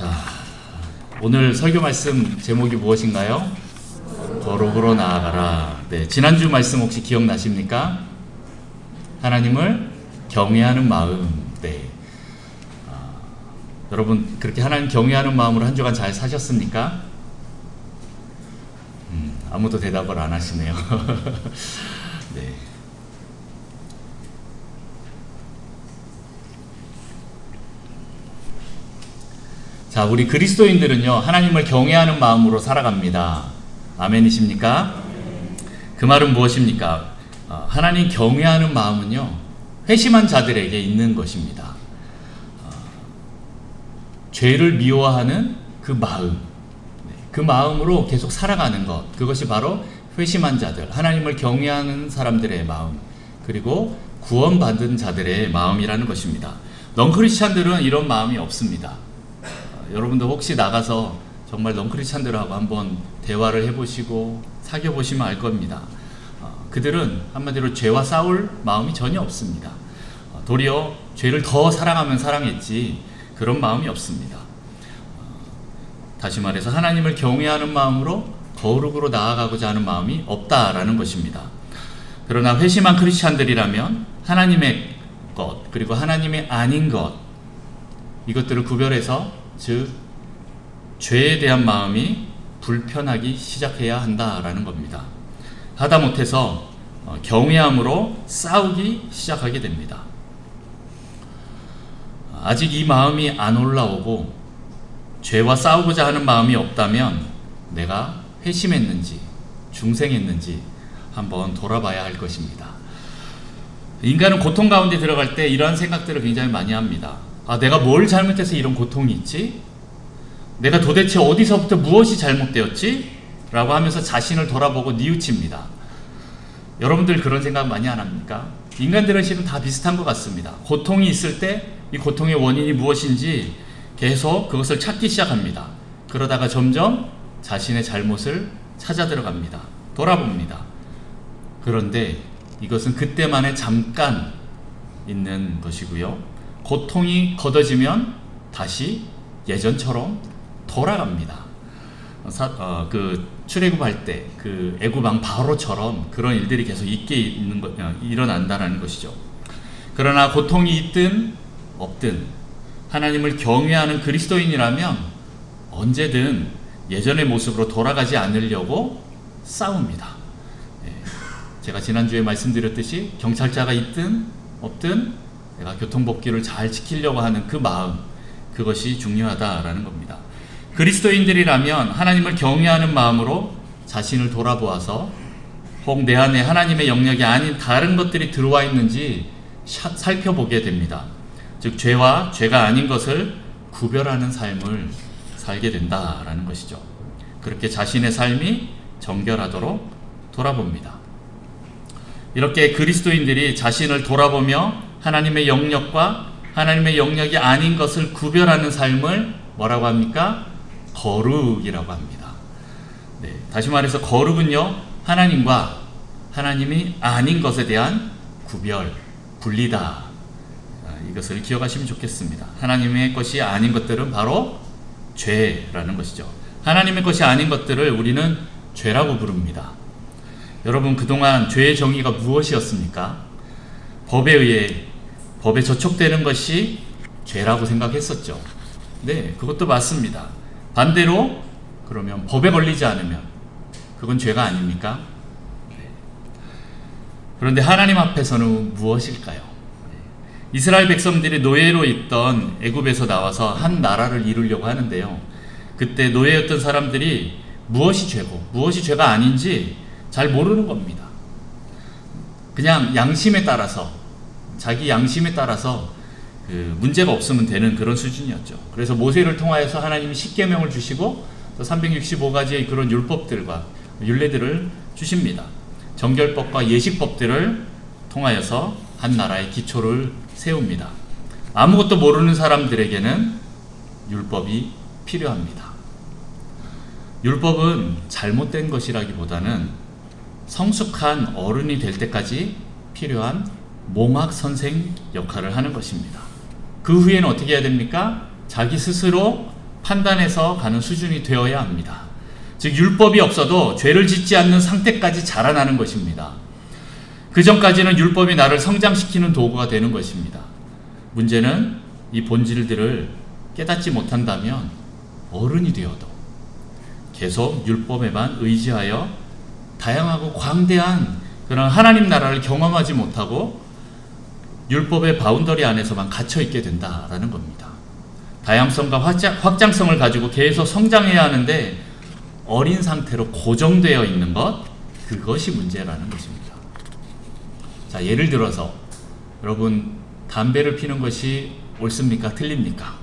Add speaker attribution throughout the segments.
Speaker 1: 자, 오늘 설교 말씀 제목이 무엇인가요? 거룩으로 나아가라. 네, 지난주 말씀 혹시 기억나십니까? 하나님을 경외하는 마음. 네. 여러분 그렇게 하나님 경외하는 마음으로 한 주간 잘 사셨습니까? 아무도 대답을 안 하시네요. 네. 자, 우리 그리스도인들은요, 하나님을 경외하는 마음으로 살아갑니다. 아멘이십니까? 그 말은 무엇입니까? 하나님 경외하는 마음은요, 회심한 자들에게 있는 것입니다. 죄를 미워하는 그 마음, 그 마음으로 계속 살아가는 것, 그것이 바로 회심한 자들, 하나님을 경외하는 사람들의 마음, 그리고 구원받은 자들의 마음이라는 것입니다. 넌크리스찬들은 이런 마음이 없습니다. 여러분도 혹시 나가서 정말 넌크리스찬들하고 한번 대화를 해보시고 사귀어보시면 알 겁니다. 그들은 한마디로 죄와 싸울 마음이 전혀 없습니다. 도리어 죄를 더 사랑하면 사랑했지 그런 마음이 없습니다. 다시 말해서 하나님을 경외하는 마음으로 거룩으로 나아가고자 하는 마음이 없다라는 것입니다. 그러나 회심한 크리스찬들이라면 하나님의 것 그리고 하나님의 아닌 것, 이것들을 구별해서 즉 죄에 대한 마음이 불편하기 시작해야 한다라는 겁니다. 하다못해서 경외함으로 싸우기 시작하게 됩니다. 아직 이 마음이 안 올라오고 죄와 싸우고자 하는 마음이 없다면 내가 회심했는지 중생했는지 한번 돌아봐야 할 것입니다. 인간은 고통 가운데 들어갈 때 이러한 생각들을 굉장히 많이 합니다. 내가 뭘 잘못해서 이런 고통이 있지? 내가 도대체 어디서부터 무엇이 잘못되었지? 라고 하면서 자신을 돌아보고 뉘우칩니다. 여러분들 그런 생각 많이 안 합니까? 인간들은 실은 다 비슷한 것 같습니다. 고통이 있을 때 이 고통의 원인이 무엇인지 계속 그것을 찾기 시작합니다. 그러다가 점점 자신의 잘못을 찾아 들어갑니다. 돌아봅니다. 그런데 이것은 그때만의 잠깐 있는 것이고요. 고통이 걷어지면 다시 예전처럼 돌아갑니다. 출애굽할 때 그 애굽왕 바로처럼 그런 일들이 계속 일어난다는 것이죠. 그러나 고통이 있든 없든 하나님을 경외하는 그리스도인이라면 언제든 예전의 모습으로 돌아가지 않으려고 싸웁니다. 제가 지난주에 말씀드렸듯이 경찰자가 있든 없든 내가 교통법규를 잘 지키려고 하는 그 마음, 그것이 중요하다라는 겁니다. 그리스도인들이라면 하나님을 경외하는 마음으로 자신을 돌아보아서 혹 내 안에 하나님의 영역이 아닌 다른 것들이 들어와 있는지 살펴보게 됩니다. 즉 죄와 죄가 아닌 것을 구별하는 삶을 살게 된다라는 것이죠. 그렇게 자신의 삶이 정결하도록 돌아봅니다. 이렇게 그리스도인들이 자신을 돌아보며 하나님의 영역과 하나님의 영역이 아닌 것을 구별하는 삶을 뭐라고 합니까? 거룩이라고 합니다. 네, 다시 말해서 거룩은요, 하나님과 하나님이 아닌 것에 대한 구별, 분리다. 이것을 기억하시면 좋겠습니다. 하나님의 것이 아닌 것들은 바로 죄라는 것이죠. 하나님의 것이 아닌 것들을 우리는 죄라고 부릅니다. 여러분, 그동안 죄의 정의가 무엇이었습니까? 법에 저촉되는 것이 죄라고 생각했었죠. 네, 그것도 맞습니다. 반대로 그러면 법에 걸리지 않으면 그건 죄가 아닙니까? 네. 그런데 하나님 앞에서는 무엇일까요? 이스라엘 백성들이 노예로 있던 애굽에서 나와서 한 나라를 이루려고 하는데요. 그때 노예였던 사람들이 무엇이 죄고 무엇이 죄가 아닌지 잘 모르는 겁니다. 그냥 양심에 따라서, 자기 양심에 따라서 문제가 없으면 되는 그런 수준이었죠. 그래서 모세를 통하여서 하나님이 십계명을 주시고 또 365가지의 그런 율법들과 율례들을 주십니다. 정결법과 예식법들을 통하여서 한 나라의 기초를 세웁니다. 아무것도 모르는 사람들에게는 율법이 필요합니다. 율법은 잘못된 것이라기보다는 성숙한 어른이 될 때까지 필요한 몽학 선생 역할을 하는 것입니다. 그 후에는 어떻게 해야 됩니까? 자기 스스로 판단해서 가는 수준이 되어야 합니다. 즉 율법이 없어도 죄를 짓지 않는 상태까지 자라나는 것입니다. 그 전까지는 율법이 나를 성장시키는 도구가 되는 것입니다. 문제는 이 본질들을 깨닫지 못한다면 어른이 되어도 계속 율법에만 의지하여 다양하고 광대한 그런 하나님 나라를 경험하지 못하고 율법의 바운더리 안에서만 갇혀있게 된다라는 겁니다. 다양성과 확장성을 가지고 계속 성장해야 하는데 어린 상태로 고정되어 있는 것, 그것이 문제라는 것입니다. 자, 예를 들어서 여러분 담배를 피는 것이 옳습니까? 틀립니까?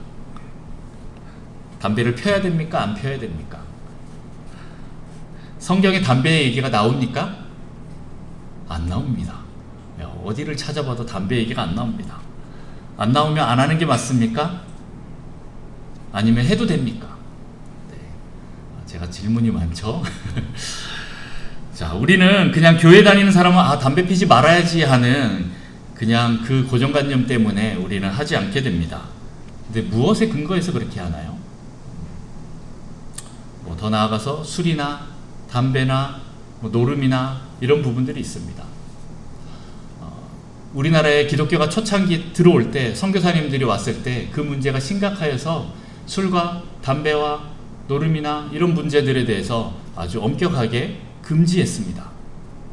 Speaker 1: 담배를 펴야 됩니까? 안 펴야 됩니까? 성경에 담배의 얘기가 나옵니까? 안 나옵니다. 어디를 찾아봐도 담배 얘기가 안 나옵니다. 안 나오면 안 하는 게 맞습니까? 아니면 해도 됩니까? 네. 제가 질문이 많죠? 자, 우리는 그냥 교회 다니는 사람은 담배 피지 말아야지 하는 그냥 그 고정관념 때문에 우리는 하지 않게 됩니다. 근데 무엇에 근거해서 그렇게 하나요? 더 나아가서 술이나 담배나 노름이나 이런 부분들이 있습니다. 우리나라에 기독교가 초창기 들어올 때 선교사님들이 왔을 때 그 문제가 심각하여서 술과 담배와 노름이나 이런 문제들에 대해서 아주 엄격하게 금지했습니다.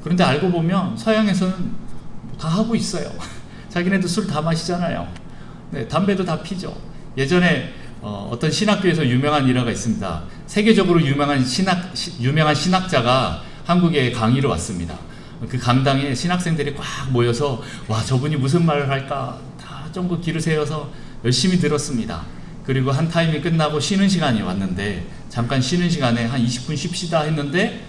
Speaker 1: 그런데 알고 보면 서양에서는 다 하고 있어요. 자기네도 술 다 마시잖아요. 네, 담배도 다 피죠. 예전에 어떤 신학교에서 유명한 일화가 있습니다. 세계적으로 유명한 신학자가 한국에 강의를 왔습니다. 그 강당에 신학생들이 꽉 모여서 와, 저분이 무슨 말을 할까 다 전부 귀를 세워서 열심히 들었습니다. 그리고 한 타임이 끝나고 쉬는 시간이 왔는데 잠깐 쉬는 시간에 한 20분 쉽시다 했는데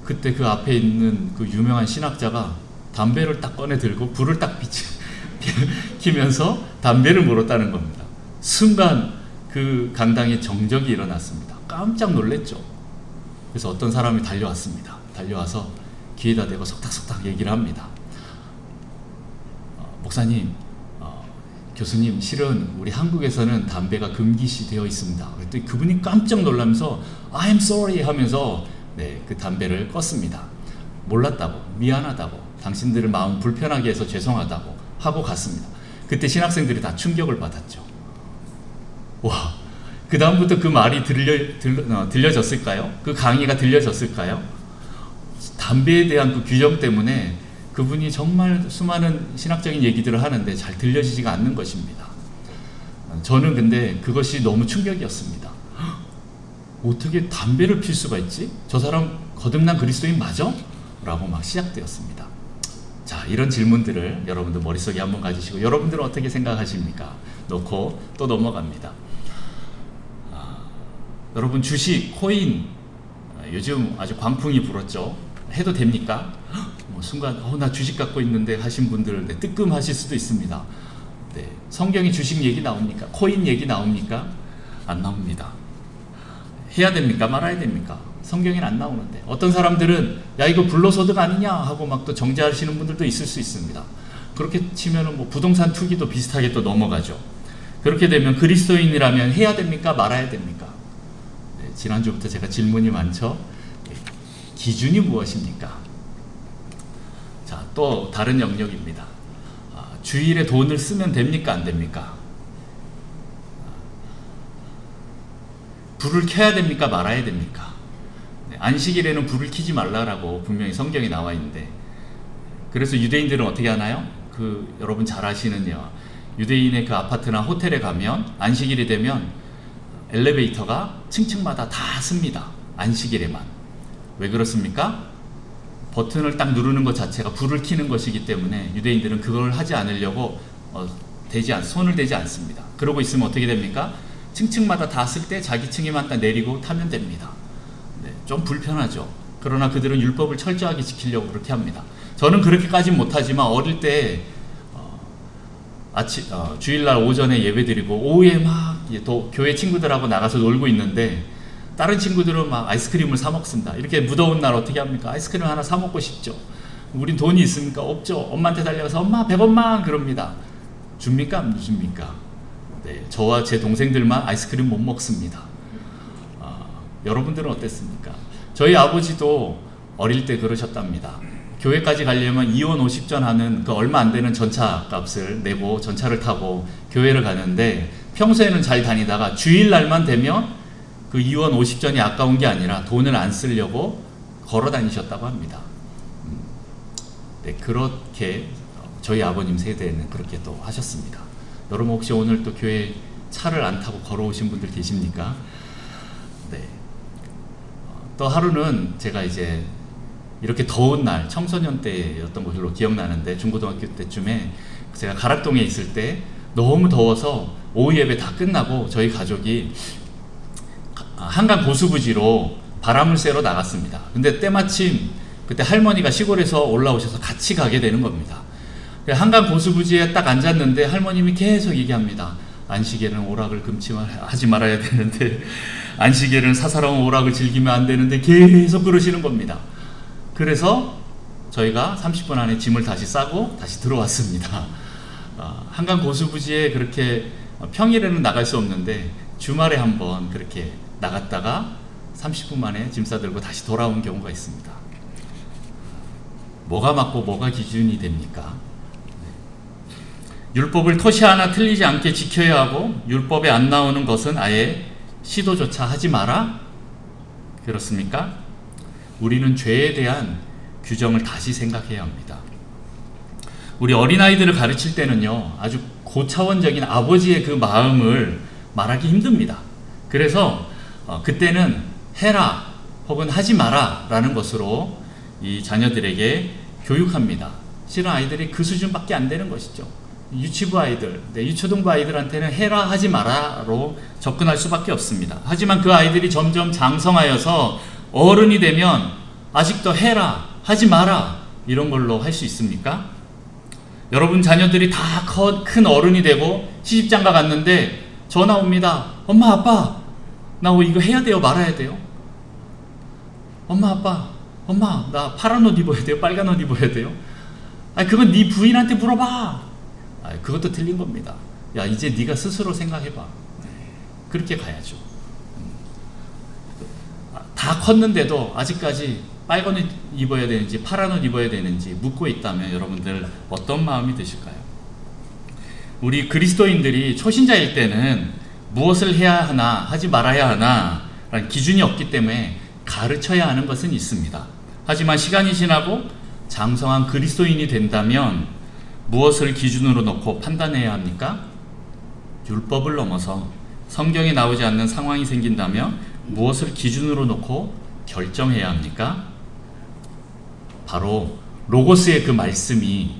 Speaker 1: 그때 그 앞에 있는 그 유명한 신학자가 담배를 딱 꺼내 들고 불을 딱 키면서 담배를 물었다는 겁니다. 순간 그 강당에 정적이 일어났습니다. 깜짝 놀랐죠. 그래서 어떤 사람이 달려왔습니다. 달려와서 귀에다 대고 속닥속닥 얘기를 합니다. 목사님, 교수님, 실은 우리 한국에서는 담배가 금기시 되어 있습니다. 그랬더니 그분이 깜짝 놀라면서 I'm sorry 하면서 네, 그 담배를 껐습니다. 몰랐다고, 미안하다고, 당신들을 마음 불편하게 해서 죄송하다고 하고 갔습니다. 그때 신학생들이 다 충격을 받았죠. 와, 그 다음부터 그 말이 들려졌을까요? 그 강의가 들려졌을까요? 담배에 대한 그 규정 때문에 그분이 정말 수많은 신학적인 얘기들을 하는데 잘 들려지지가 않는 것입니다. 저는 근데 그것이 너무 충격이었습니다. 어떻게 담배를 필 수가 있지? 저 사람 거듭난 그리스도인 맞아? 라고 막 시작되었습니다. 자, 이런 질문들을 여러분들 머릿속에 한번 가지시고 여러분들은 어떻게 생각하십니까? 놓고 또 넘어갑니다. 여러분 주식, 코인 요즘 아주 광풍이 불었죠. 해도 됩니까? 순간 나 주식 갖고 있는데 하신 분들 네, 뜨끔하실 수도 있습니다. 네, 성경에 주식 얘기 나옵니까? 코인 얘기 나옵니까? 안 나옵니다. 해야 됩니까? 말아야 됩니까? 성경에는 안 나오는데 어떤 사람들은 야 이거 불로소득 아니냐 하고 막 또 정죄하시는 분들도 있을 수 있습니다. 그렇게 치면은 뭐 부동산 투기도 비슷하게 또 넘어가죠. 그렇게 되면 그리스도인이라면 해야 됩니까? 말아야 됩니까? 네, 지난주부터 제가 질문이 많죠. 네, 기준이 무엇입니까? 자, 또 다른 영역입니다. 주일에 돈을 쓰면 됩니까? 안 됩니까? 불을 켜야 됩니까? 말아야 됩니까? 네, 안식일에는 불을 켜지 말라라고 분명히 성경에 나와 있는데 그래서 유대인들은 어떻게 하나요? 여러분 잘 아시는요. 유대인의 그 아파트나 호텔에 가면 안식일이 되면 엘리베이터가 층층마다 다 씁니다. 안식일에만. 왜 그렇습니까? 버튼을 딱 누르는 것 자체가 불을 켜는 것이기 때문에 유대인들은 그걸 하지 않으려고 손을 대지 않습니다. 그러고 있으면 어떻게 됩니까? 층층마다 다 쓸 때 자기 층에만 딱 내리고 타면 됩니다. 네, 좀 불편하죠. 그러나 그들은 율법을 철저하게 지키려고 그렇게 합니다. 저는 그렇게까지는 못하지만 어릴 때 주일날 오전에 예배 드리고 오후에 막 또 교회 친구들하고 나가서 놀고 있는데 다른 친구들은 막 아이스크림을 사 먹습니다. 이렇게 무더운 날 어떻게 합니까? 아이스크림 하나 사 먹고 싶죠. 우린 돈이 있습니까? 없죠. 엄마한테 달려가서 엄마 100원만 그럽니다. 줍니까? 안 줍니까? 네, 저와 제 동생들만 아이스크림 못 먹습니다. 여러분들은 어땠습니까? 저희 아버지도 어릴 때 그러셨답니다. 교회까지 가려면 2원 50전 하는 그 얼마 안 되는 전차 값을 내고 전차를 타고 교회를 가는데, 평소에는 잘 다니다가 주일날만 되면 그 2원 50전이 아까운 게 아니라 돈을 안 쓰려고 걸어 다니셨다고 합니다. 네, 그렇게 저희 아버님 세대에는 그렇게 또 하셨습니다. 여러분 혹시 오늘 또 교회 차를 안 타고 걸어오신 분들 계십니까? 네. 또 하루는 제가 이제 이렇게 더운 날, 청소년 때였던 것으로 기억나는데, 중고등학교 때쯤에 제가 가락동에 있을 때 너무 더워서 오후 예배 다 끝나고 저희 가족이 한강 고수부지로 바람을 쐬러 나갔습니다. 근데 때마침 그때 할머니가 시골에서 올라오셔서 같이 가게 되는 겁니다. 한강 고수부지에 딱 앉았는데 할머님이 계속 얘기합니다. 안식일은 오락을 금치하지 말아야 되는데, 안식일은 사사로운 오락을 즐기면 안 되는데, 계속 그러시는 겁니다. 그래서 저희가 30분 안에 짐을 다시 싸고 다시 들어왔습니다. 한강 고수부지에 그렇게 평일에는 나갈 수 없는데 주말에 한번 그렇게 나갔다가 30분 만에 짐 싸들고 다시 돌아온 경우가 있습니다. 뭐가 맞고 뭐가 기준이 됩니까? 율법을 토시 하나 틀리지 않게 지켜야 하고, 율법에 안 나오는 것은 아예 시도조차 하지 마라? 그렇습니까? 우리는 죄에 대한 규정을 다시 생각해야 합니다. 우리 어린아이들을 가르칠 때는요, 아주 고차원적인 아버지의 그 마음을 말하기 힘듭니다. 그래서 그때는 해라 혹은 하지 마라 라는 것으로 이 자녀들에게 교육합니다. 실은 아이들이 그 수준밖에 안 되는 것이죠. 유치부 아이들, 유초등부 아이들한테는 해라 하지 마라로 접근할 수밖에 없습니다. 하지만 그 아이들이 점점 장성하여서 어른이 되면 아직도 해라 하지 마라 이런 걸로 할 수 있습니까? 여러분 자녀들이 다 큰 어른이 되고 시집장가 갔는데 전화 옵니다. 엄마 아빠 나 이거 해야 돼요 말아야 돼요? 엄마 아빠 엄마 나 파란 옷 입어야 돼요 빨간 옷 입어야 돼요? 아니 그건 네 부인한테 물어봐. 아니, 그것도 틀린 겁니다. 야 이제 네가 스스로 생각해봐. 그렇게 가야죠. 다 컸는데도 아직까지 빨간 옷 입어야 되는지 파란 옷 입어야 되는지 묻고 있다면 여러분들 어떤 마음이 드실까요? 우리 그리스도인들이 초신자일 때는 무엇을 해야 하나 하지 말아야 하나 라는 기준이 없기 때문에 가르쳐야 하는 것은 있습니다. 하지만 시간이 지나고 장성한 그리스도인이 된다면 무엇을 기준으로 놓고 판단해야 합니까? 율법을 넘어서 성경에 나오지 않는 상황이 생긴다면 무엇을 기준으로 놓고 결정해야 합니까? 바로 로고스의 그 말씀이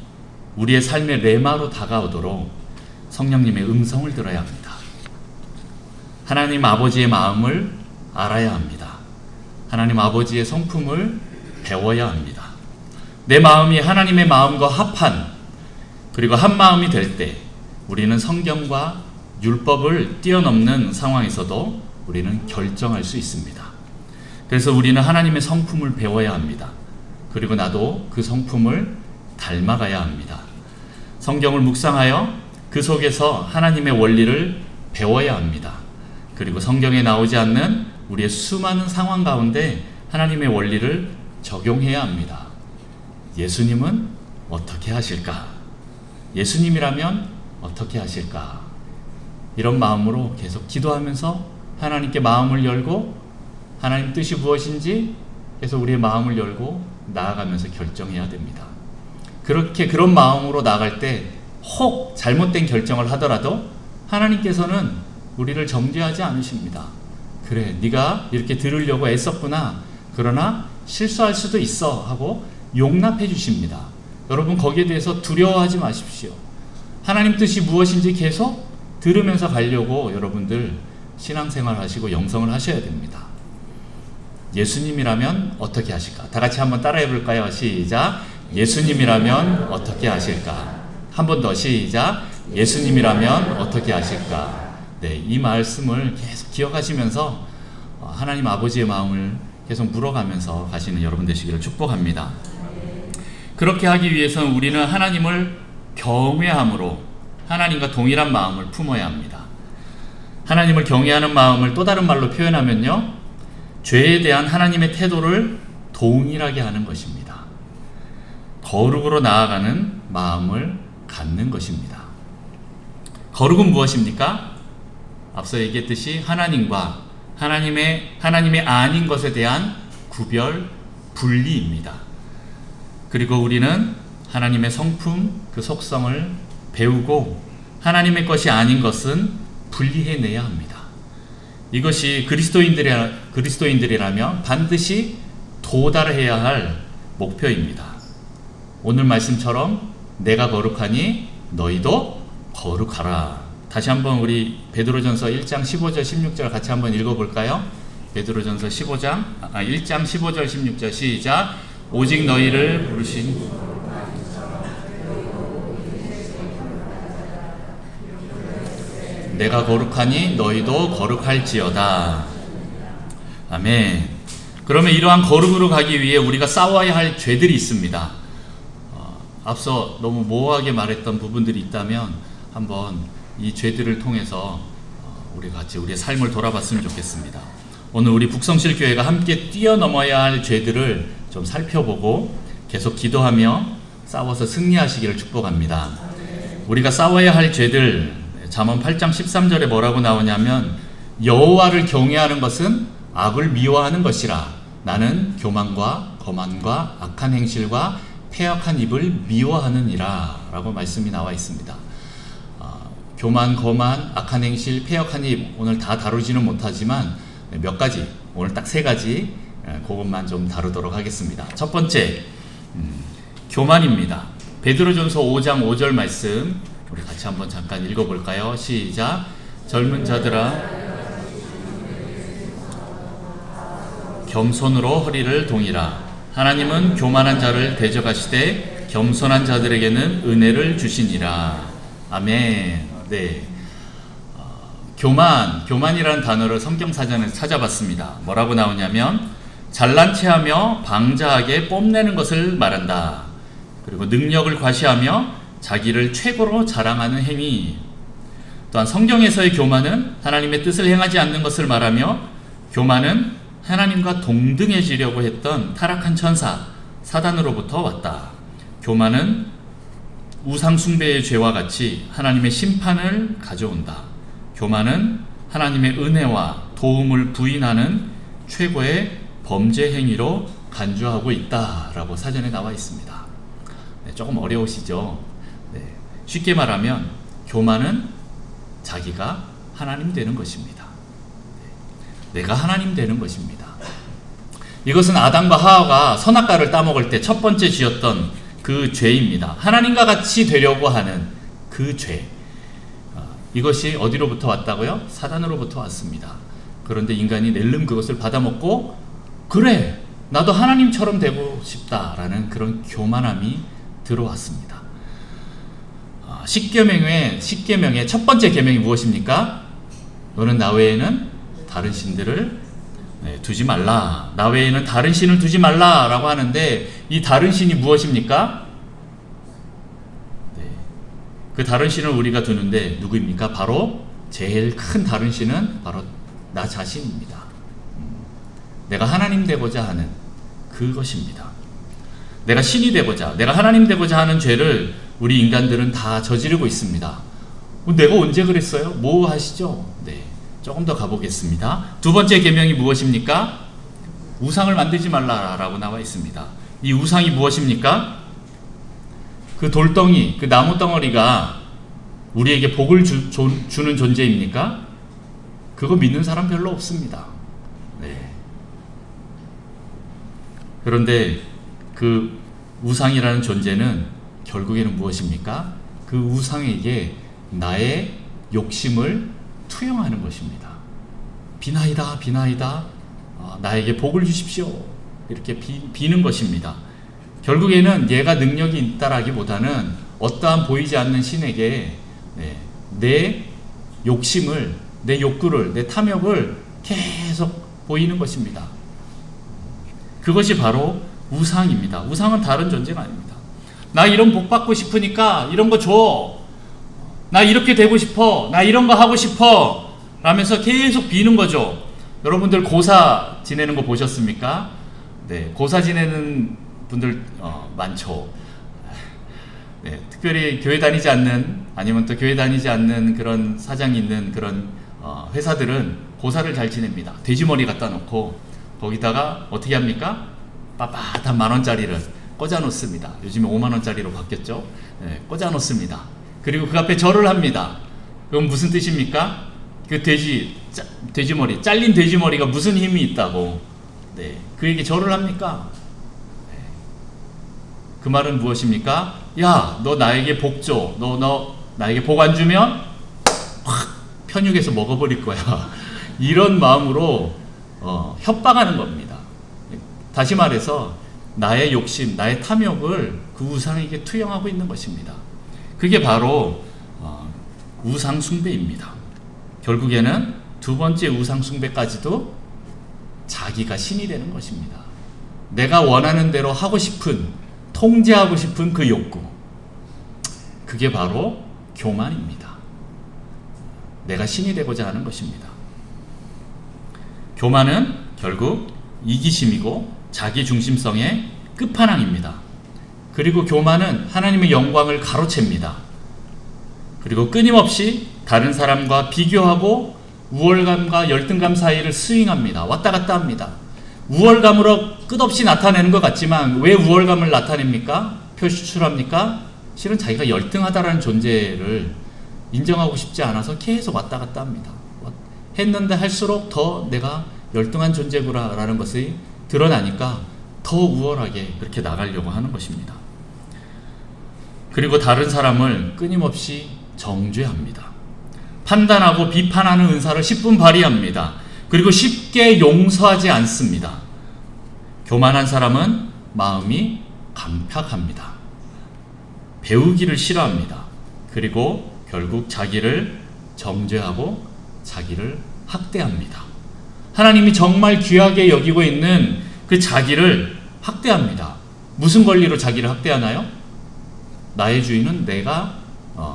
Speaker 1: 우리의 삶의 레마로 다가오도록 성령님의 음성을 들어야 합니다. 하나님 아버지의 마음을 알아야 합니다. 하나님 아버지의 성품을 배워야 합니다. 내 마음이 하나님의 마음과 합한 그리고 한 마음이 될 때 우리는 성경과 율법을 뛰어넘는 상황에서도 우리는 결정할 수 있습니다. 그래서 우리는 하나님의 성품을 배워야 합니다. 그리고 나도 그 성품을 닮아가야 합니다. 성경을 묵상하여 그 속에서 하나님의 원리를 배워야 합니다. 그리고 성경에 나오지 않는 우리의 수많은 상황 가운데 하나님의 원리를 적용해야 합니다. 예수님은 어떻게 하실까? 예수님이라면 어떻게 하실까? 이런 마음으로 계속 기도하면서 하나님께 마음을 열고 하나님 뜻이 무엇인지 계속 우리의 마음을 열고 나아가면서 결정해야 됩니다. 그런 마음으로 나아갈 때 혹 잘못된 결정을 하더라도 하나님께서는 우리를 정죄하지 않으십니다. 그래 네가 이렇게 들으려고 애썼구나. 그러나 실수할 수도 있어 하고 용납해 주십니다. 여러분 거기에 대해서 두려워하지 마십시오. 하나님 뜻이 무엇인지 계속 들으면서 가려고 여러분들 신앙생활 하시고 영성을 하셔야 됩니다. 예수님이라면 어떻게 하실까? 다 같이 한번 따라해 볼까요? 시작. 예수님이라면 어떻게 하실까? 한 번 더 시작. 예수님이라면 어떻게 하실까? 네, 이 말씀을 계속 기억하시면서 하나님 아버지의 마음을 계속 물어가면서 가시는 여러분 되시기를 축복합니다. 그렇게 하기 위해서는 우리는 하나님을 경외함으로 하나님과 동일한 마음을 품어야 합니다. 하나님을 경외하는 마음을 또 다른 말로 표현하면요, 죄에 대한 하나님의 태도를 동일하게 하는 것입니다. 거룩으로 나아가는 마음을 갖는 것입니다. 거룩은 무엇입니까? 앞서 얘기했듯이 하나님과 하나님의 아닌 것에 대한 구별, 분리입니다. 그리고 우리는 하나님의 성품, 그 속성을 배우고 하나님의 것이 아닌 것은 분리해내야 합니다. 이것이 그리스도인들이라면 반드시 도달해야 할 목표입니다. 오늘 말씀처럼 내가 거룩하니 너희도 거룩하라. 다시 한번 우리 베드로전서 1장 15절 16절 같이 한번 읽어볼까요? 베드로전서 1장 15절 16절 시작. 오직 너희를 부르신 내가 거룩하니 너희도 거룩할지어다. 아멘. 그러면 이러한 거룩으로 가기 위해 우리가 싸워야 할 죄들이 있습니다. 앞서 너무 모호하게 말했던 부분들이 있다면 한번 이 죄들을 통해서 우리 같이 우리의 삶을 돌아봤으면 좋겠습니다. 오늘 우리 북성실 교회가 함께 뛰어넘어야 할 죄들을 좀 살펴보고 계속 기도하며 싸워서 승리하시기를 축복합니다. 우리가 싸워야 할 죄들, 잠언 8장 13절에 뭐라고 나오냐면 여호와를 경외하는 것은 악을 미워하는 것이라. 나는 교만과 거만과 악한 행실과 패역한 입을 미워하느니라 라고 말씀이 나와 있습니다. 교만, 거만, 악한 행실, 패역한 입, 오늘 다 다루지는 못하지만 몇 가지, 오늘 딱 3가지 그것만 좀 다루도록 하겠습니다. 첫 번째, 교만입니다. 베드로전서 5장 5절 말씀 우리 같이 한번 잠깐 읽어볼까요? 시작. 젊은 자들아 겸손으로 허리를 동이라. 하나님은 교만한 자를 대적하시되 겸손한 자들에게는 은혜를 주시니라. 아멘. 네. 교만이라는 단어를 성경사전에서 찾아봤습니다. 뭐라고 나오냐면 잘난 체하며 방자하게 뽐내는 것을 말한다. 그리고 능력을 과시하며 자기를 최고로 자랑하는 행위. 또한 성경에서의 교만은 하나님의 뜻을 행하지 않는 것을 말하며 교만은 하나님과 동등해지려고 했던 타락한 천사 사단으로부터 왔다. 교만은 우상 숭배의 죄와 같이 하나님의 심판을 가져온다. 교만은 하나님의 은혜와 도움을 부인하는 최고의 범죄 행위로 간주하고 있다라고 사전에 나와 있습니다. 네, 조금 어려우시죠? 네, 쉽게 말하면 교만은 자기가 하나님 되는 것입니다. 내가 하나님 되는 것입니다. 이것은 아담과 하와가 선악과를 따먹을 때 첫 번째 지었던 그 죄입니다. 하나님과 같이 되려고 하는 그 죄. 이것이 어디로부터 왔다고요? 사단으로부터 왔습니다. 그런데 인간이 낼름 그것을 받아먹고 그래 나도 하나님처럼 되고 싶다라는 그런 교만함이 들어왔습니다. 십계명의 첫 번째 계명이 무엇입니까? 너는 나 외에는 다른 신들을 두지 말라. 나 외에는 다른 신을 두지 말라라고 하는데 이 다른 신이 무엇입니까? 그 다른 신을 우리가 두는데 누구입니까? 바로 제일 큰 다른 신은 바로 나 자신입니다. 내가 하나님 되고자 하는 그것입니다. 내가 신이 되고자, 내가 하나님 되고자 하는 죄를 우리 인간들은 다 저지르고 있습니다. 내가 언제 그랬어요? 뭐 하시죠? 네, 조금 더 가보겠습니다. 두 번째 계명이 무엇입니까? 우상을 만들지 말라라고 나와 있습니다. 이 우상이 무엇입니까? 그 돌덩이, 그 나무 덩어리가 우리에게 복을 주는 존재입니까? 그거 믿는 사람 별로 없습니다. 네. 그런데 그 우상이라는 존재는 결국에는 무엇입니까? 그 우상에게 나의 욕심을 투영하는 것입니다. 비나이다, 비나이다. 나에게 복을 주십시오. 이렇게 비는 것입니다. 결국에는 얘가 능력이 있다라기보다는 어떠한 보이지 않는 신에게 내 욕심을, 내 욕구를, 내 탐욕을 계속 보이는 것입니다. 그것이 바로 우상입니다. 우상은 다른 존재가 아닙니다. 나 이런 복 받고 싶으니까 이런 거 줘. 나 이렇게 되고 싶어. 나 이런 거 하고 싶어. 라면서 계속 비는 거죠. 여러분들 고사 지내는 거 보셨습니까? 네, 고사 지내는 분들 많죠. 네, 특별히 교회 다니지 않는, 아니면 또 교회 다니지 않는 그런 사장이 있는 그런 회사들은 고사를 잘 지냅니다. 돼지머리 갖다 놓고 거기다가 어떻게 합니까? 빳빳한 10,000원짜리를 꽂아 놓습니다. 요즘에 50,000원짜리로 바뀌었죠. 네, 꽂아 놓습니다. 그리고 그 앞에 절을 합니다. 그건 무슨 뜻입니까? 그 돼지머리, 잘린 돼지머리가 무슨 힘이 있다고, 네, 그에게 절을 합니까? 네. 그 말은 무엇입니까? 야, 너 나에게 복 줘. 너 나에게 복 안 주면 확 편육해서 먹어버릴 거야. 이런 마음으로 협박하는 겁니다. 다시 말해서 나의 욕심, 나의 탐욕을 그 우상에게 투영하고 있는 것입니다. 그게 바로 우상 숭배입니다. 결국에는 두 번째 우상 숭배까지도 자기가 신이 되는 것입니다. 내가 원하는 대로 하고 싶은, 통제하고 싶은 그 욕구, 그게 바로 교만입니다. 내가 신이 되고자 하는 것입니다. 교만은 결국 이기심이고 자기중심성의 끝판왕입니다. 그리고 교만은 하나님의 영광을 가로챕니다. 그리고 끊임없이 다른 사람과 비교하고 우월감과 열등감 사이를 스윙합니다. 왔다 갔다 합니다. 우월감으로 끝없이 나타내는 것 같지만 왜 우월감을 나타냅니까? 표출합니까? 실은 자기가 열등하다라는 존재를 인정하고 싶지 않아서 계속 왔다 갔다 합니다. 했는데 할수록 더 내가 열등한 존재구나 라는 것이 드러나니까 더 우월하게 그렇게 나가려고 하는 것입니다. 그리고 다른 사람을 끊임없이 정죄합니다. 판단하고 비판하는 은사를 10분 발휘합니다. 그리고 쉽게 용서하지 않습니다. 교만한 사람은 마음이 감팍합니다. 배우기를 싫어합니다. 그리고 결국 자기를 정죄하고 자기를 학대합니다. 하나님이 정말 귀하게 여기고 있는 그 자기를 학대합니다. 무슨 권리로 자기를 학대하나요? 나의 주인은 내가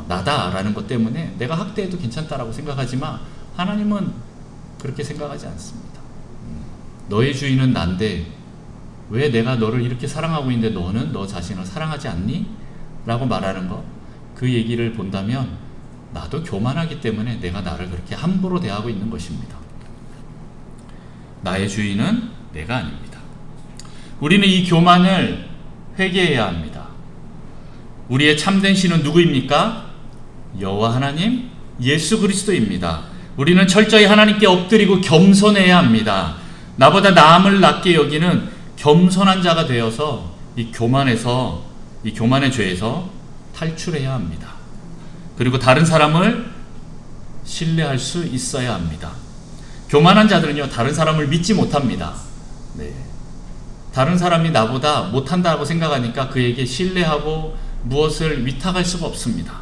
Speaker 1: 나다라는 것 때문에 내가 학대해도 괜찮다라고 생각하지만 하나님은 그렇게 생각하지 않습니다. 너의 주인은 난데 왜 내가 너를 이렇게 사랑하고 있는데 너는 너 자신을 사랑하지 않니? 라고 말하는 것, 그 얘기를 본다면 나도 교만하기 때문에 내가 나를 그렇게 함부로 대하고 있는 것입니다. 나의 주인은 내가 아닙니다. 우리는 이 교만을 회개해야 합니다. 우리의 참된 신은 누구입니까? 여호와 하나님 예수 그리스도입니다. 우리는 철저히 하나님께 엎드리고 겸손해야 합니다. 나보다 남을 낮게 여기는 겸손한 자가 되어서 이 교만의 죄에서 탈출해야 합니다. 그리고 다른 사람을 신뢰할 수 있어야 합니다. 교만한 자들은요, 다른 사람을 믿지 못합니다. 네. 다른 사람이 나보다 못한다고 생각하니까 그에게 신뢰하고 무엇을 위탁할 수가 없습니다.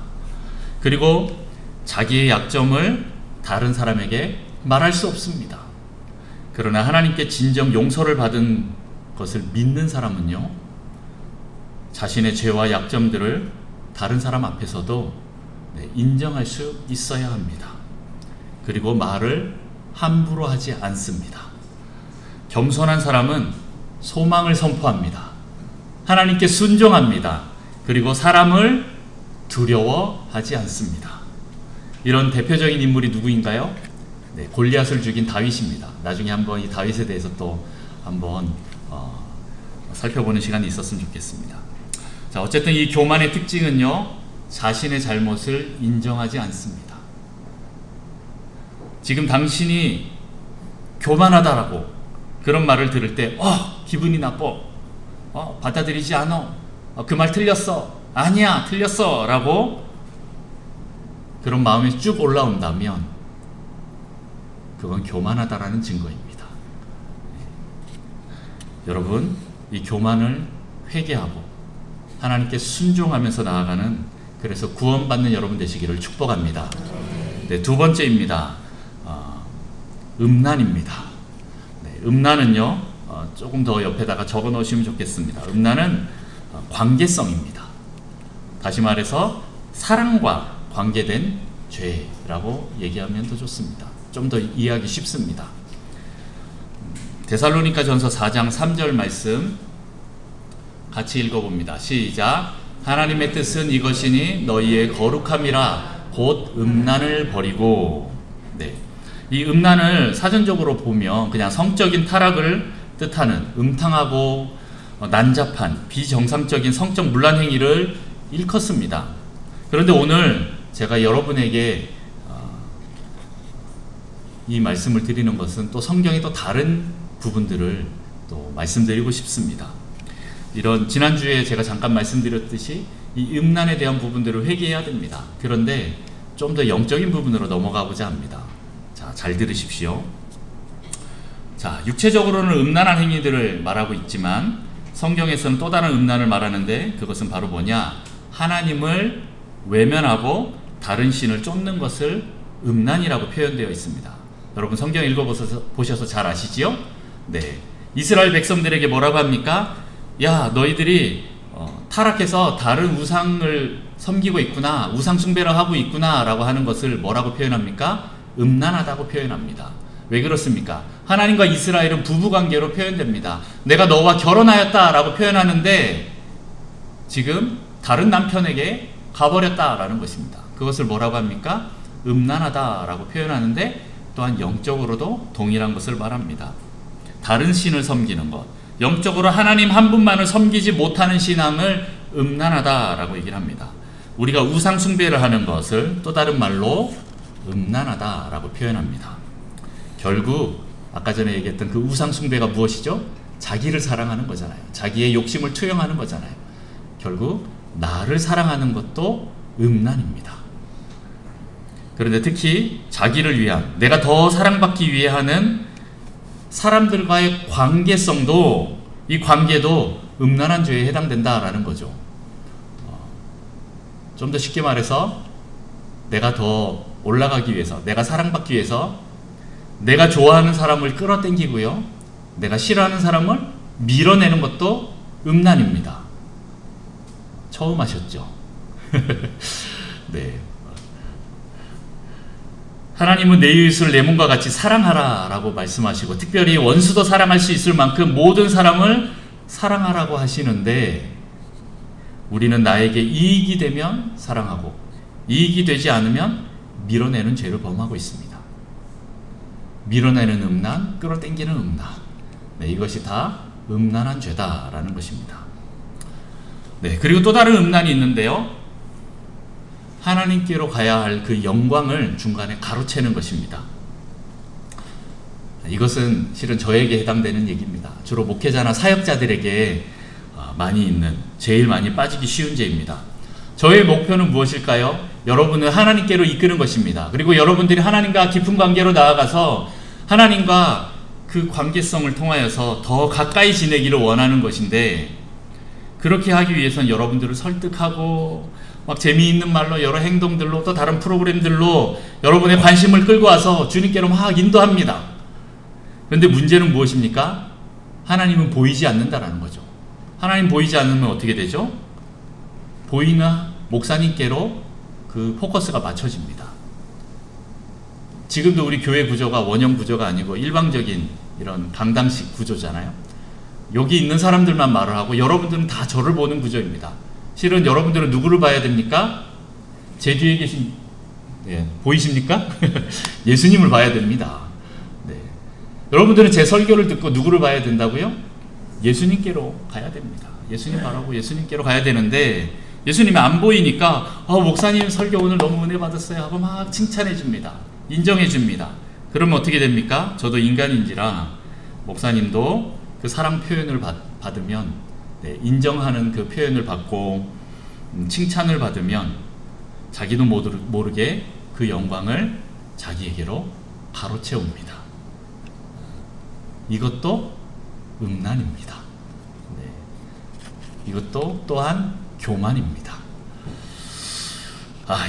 Speaker 1: 그리고 자기의 약점을 다른 사람에게 말할 수 없습니다. 그러나 하나님께 진정 용서를 받은 것을 믿는 사람은요, 자신의 죄와 약점들을 다른 사람 앞에서도 인정할 수 있어야 합니다. 그리고 말을 함부로 하지 않습니다. 겸손한 사람은 소망을 선포합니다. 하나님께 순종합니다. 그리고 사람을 두려워하지 않습니다. 이런 대표적인 인물이 누구인가요? 네, 골리앗을 죽인 다윗입니다. 나중에 한번 이 다윗에 대해서 또 한번 살펴보는 시간이 있었으면 좋겠습니다. 자, 어쨌든 이 교만의 특징은요, 자신의 잘못을 인정하지 않습니다. 지금 당신이 교만하다라고 그런 말을 들을 때 기분이 나빠, 받아들이지 않아, 그 말 틀렸어, 아니야 틀렸어 라고 그런 마음이 쭉 올라온다면 그건 교만하다라는 증거입니다. 여러분, 이 교만을 회개하고 하나님께 순종하면서 나아가는, 그래서 구원받는 여러분 되시기를 축복합니다. 네, 두 번째입니다. 음란입니다. 네, 음란은요, 조금 더 옆에다가 적어 놓으시면 좋겠습니다. 음란은 관계성입니다. 다시 말해서 사랑과 관계된 죄라고 얘기하면 더 좋습니다. 좀 더 이해하기 쉽습니다. 데살로니가전서 4장 3절 말씀 같이 읽어봅니다. 시작. 하나님의 뜻은 이것이니 너희의 거룩함이라 곧 음란을 버리고. 네. 이 음란을 사전적으로 보면 그냥 성적인 타락을 뜻하는 음탕하고 난잡한 비정상적인 성적 문란 행위를 일컫습니다. 그런데 오늘 제가 여러분에게 이 말씀을 드리는 것은 또 성경의 또 다른 부분들을 또 말씀드리고 싶습니다. 이런 지난주에 제가 잠깐 말씀드렸듯이 이 음란에 대한 부분들을 회개해야 됩니다. 그런데 좀 더 영적인 부분으로 넘어가고자 합니다. 자, 잘 들으십시오. 자, 육체적으로는 음란한 행위들을 말하고 있지만 성경에서는 또 다른 음란을 말하는데 그것은 바로 뭐냐? 하나님을 외면하고 다른 신을 쫓는 것을 음란이라고 표현되어 있습니다. 여러분 성경 읽어보셔서 잘 아시지요? 네. 이스라엘 백성들에게 뭐라고 합니까? 야, 너희들이 타락해서 다른 우상을 섬기고 있구나, 우상 숭배를 하고 있구나 라고 하는 것을 뭐라고 표현합니까? 음란하다고 표현합니다. 왜 그렇습니까? 하나님과 이스라엘은 부부관계로 표현됩니다. 내가 너와 결혼하였다 라고 표현하는데 지금 다른 남편에게 가버렸다 라는 것입니다. 그것을 뭐라고 합니까? 음란하다 라고 표현하는데 또한 영적으로도 동일한 것을 말합니다. 다른 신을 섬기는 것, 영적으로 하나님 한 분만을 섬기지 못하는 신앙을 음란하다 라고 얘기를 합니다. 우리가 우상 숭배를 하는 것을 또 다른 말로 음란하다 라고 표현합니다. 결국 아까 전에 얘기했던 그 우상 숭배가 무엇이죠? 자기를 사랑하는 거잖아요. 자기의 욕심을 투영하는 거잖아요. 결국 나를 사랑하는 것도 음란입니다. 그런데 특히 자기를 위한, 내가 더 사랑받기 위해 하는 사람들과의 관계성도, 이 관계도 음란한 죄에 해당된다라는 거죠. 좀 더 쉽게 말해서 내가 더 올라가기 위해서, 내가 사랑받기 위해서 내가 좋아하는 사람을 끌어당기고요, 내가 싫어하는 사람을 밀어내는 것도 음란입니다. 처음 하셨죠? 네. 하나님은 내 이웃을 내 몸과 같이 사랑하라 라고 말씀하시고 특별히 원수도 사랑할 수 있을 만큼 모든 사람을 사랑하라고 하시는데 우리는 나에게 이익이 되면 사랑하고 이익이 되지 않으면 밀어내는 죄를 범하고 있습니다. 밀어내는 음란, 끌어당기는 음란, 네, 이것이 다 음란한 죄다라는 것입니다. 네, 그리고 또 다른 음란이 있는데요, 하나님께로 가야 할 그 영광을 중간에 가로채는 것입니다. 이것은 실은 저에게 해당되는 얘기입니다. 주로 목회자나 사역자들에게 많이 있는, 제일 많이 빠지기 쉬운 죄입니다. 저의 목표는 무엇일까요? 여러분을 하나님께로 이끄는 것입니다. 그리고 여러분들이 하나님과 깊은 관계로 나아가서 하나님과 그 관계성을 통하여서 더 가까이 지내기를 원하는 것인데, 그렇게 하기 위해서는 여러분들을 설득하고 막 재미있는 말로 여러 행동들로 또 다른 프로그램들로 여러분의 관심을 끌고 와서 주님께로 막 인도합니다. 그런데 문제는 무엇입니까? 하나님은 보이지 않는다라는 거죠. 하나님 보이지 않으면 어떻게 되죠? 보이는 목사님께로 그 포커스가 맞춰집니다. 지금도 우리 교회 구조가 원형 구조가 아니고 일방적인 이런 강당식 구조잖아요. 여기 있는 사람들만 말을 하고 여러분들은 다 저를 보는 구조입니다. 실은 여러분들은 누구를 봐야 됩니까? 제 뒤에 계신, 네, 보이십니까? 예수님을 봐야 됩니다. 네. 여러분들은 제 설교를 듣고 누구를 봐야 된다고요? 예수님께로 가야 됩니다. 예수님 바라고 예수님께로 가야 되는데 예수님이 안 보이니까 목사님 설교 오늘 너무 은혜 받았어요 하고 막 칭찬해 줍니다. 인정해 줍니다. 그러면 어떻게 됩니까? 저도 인간인지라 목사님도 그 사랑 표현을 받으면, 네, 인정하는 그 표현을 받고 칭찬을 받으면 자기도 모르게 그 영광을 자기에게로 가로채웁니다. 이것도 음란입니다. 네. 이것도 또한 교만입니다.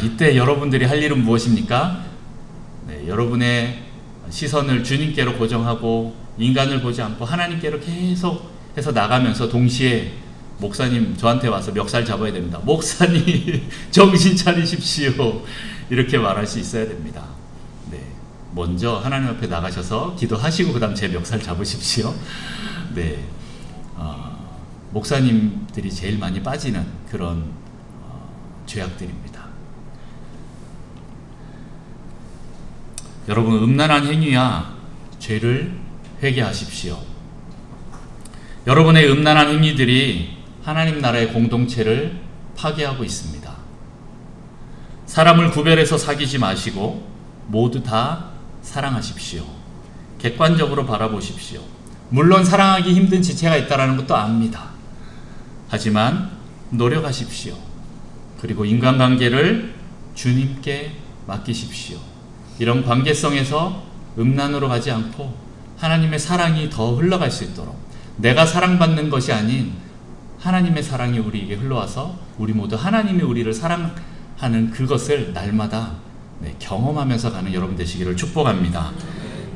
Speaker 1: 이때 여러분들이 할 일은 무엇입니까? 네, 여러분의 시선을 주님께로 고정하고 인간을 보지 않고 하나님께로 계속 해서 나가면서 동시에 목사님 저한테 와서 멱살 잡아야 됩니다. 목사님 정신 차리십시오. 이렇게 말할 수 있어야 됩니다. 네. 먼저 하나님 앞에 나가셔서 기도하시고 그 다음 제 멱살 잡으십시오. 네, 목사님들이 제일 많이 빠지는 그런 죄악들입니다. 여러분, 음란한 행위야 죄를 회개하십시오. 여러분의 음란한 행위들이 하나님 나라의 공동체를 파괴하고 있습니다. 사람을 구별해서 사귀지 마시고 모두 다 사랑하십시오. 객관적으로 바라보십시오. 물론 사랑하기 힘든 지체가 있다는 것도 압니다. 하지만 노력하십시오. 그리고 인간관계를 주님께 맡기십시오. 이런 관계성에서 음란으로 가지 않고 하나님의 사랑이 더 흘러갈 수 있도록, 내가 사랑받는 것이 아닌 하나님의 사랑이 우리에게 흘러와서 우리 모두 하나님이 우리를 사랑하는 그것을 날마다 경험하면서 가는 여러분 되시기를 축복합니다.